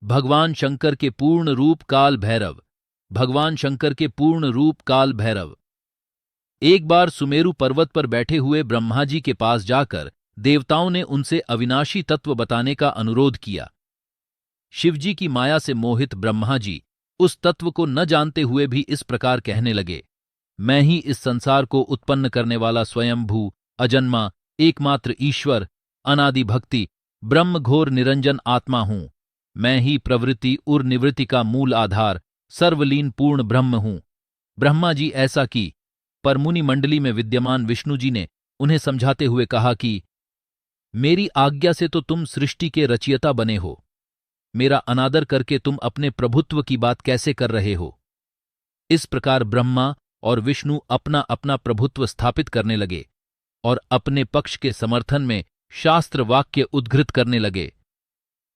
भगवान शंकर के पूर्ण रूप काल भैरव। भगवान शंकर के पूर्ण रूप काल भैरव। एक बार सुमेरु पर्वत पर बैठे हुए ब्रह्मा जी के पास जाकर देवताओं ने उनसे अविनाशी तत्व बताने का अनुरोध किया। शिवजी की माया से मोहित ब्रह्मा जी उस तत्व को न जानते हुए भी इस प्रकार कहने लगे, मैं ही इस संसार को उत्पन्न करने वाला स्वयंभू अजन्मा एकमात्र ईश्वर अनादि भक्ति ब्रह्म घोर निरंजन आत्मा हूं। मैं ही प्रवृत्ति और निवृत्ति का मूल आधार सर्वलीन पूर्ण ब्रह्म हूं। ब्रह्मा जी ऐसा की, पर मुनि मंडली में विद्यमान विष्णु जी ने उन्हें समझाते हुए कहा कि मेरी आज्ञा से तो तुम सृष्टि के रचयिता बने हो, मेरा अनादर करके तुम अपने प्रभुत्व की बात कैसे कर रहे हो। इस प्रकार ब्रह्मा और विष्णु अपना अपना प्रभुत्व स्थापित करने लगे और अपने पक्ष के समर्थन में शास्त्र वाक्य उद्घृत करने लगे।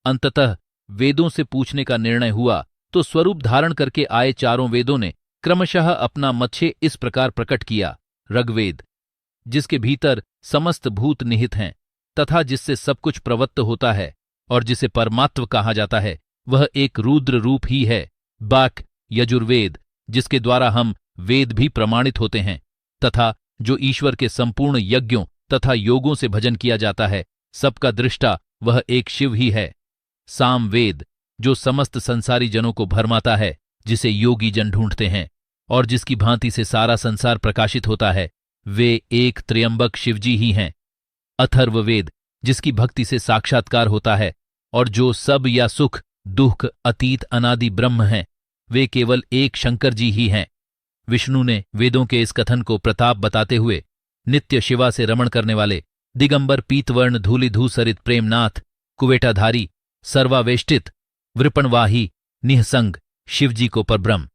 अंततः वेदों से पूछने का निर्णय हुआ तो स्वरूप धारण करके आए चारों वेदों ने क्रमशः अपना मत्स्य इस प्रकार प्रकट किया। ऋग्वेद, जिसके भीतर समस्त भूत निहित हैं तथा जिससे सब कुछ प्रवत्त होता है और जिसे परमात्व कहा जाता है, वह एक रुद्र रूप ही है। बाक, यजुर्वेद, जिसके द्वारा हम वेद भी प्रमाणित होते हैं तथा जो ईश्वर के संपूर्ण यज्ञों तथा योगों से भजन किया जाता है, सबका दृष्टा वह एक शिव ही है। सामवेद, जो समस्त संसारी जनों को भरमाता है, जिसे योगी जन ढूंढते हैं और जिसकी भांति से सारा संसार प्रकाशित होता है, वे एक त्र्यंबक शिवजी ही हैं। अथर्ववेद, जिसकी भक्ति से साक्षात्कार होता है और जो सब या सुख दुख अतीत अनादि ब्रह्म हैं, वे केवल एक शंकर जी ही हैं। विष्णु ने वेदों के इस कथन को प्रताप बताते हुए नित्य शिवा से रमण करने वाले दिगंबर पीतवर्ण धूलिधू सरित प्रेमनाथ कुवेटाधारी सर्वावेष्टित वृपणवाही निःसंग शिवजी को परब्रह्म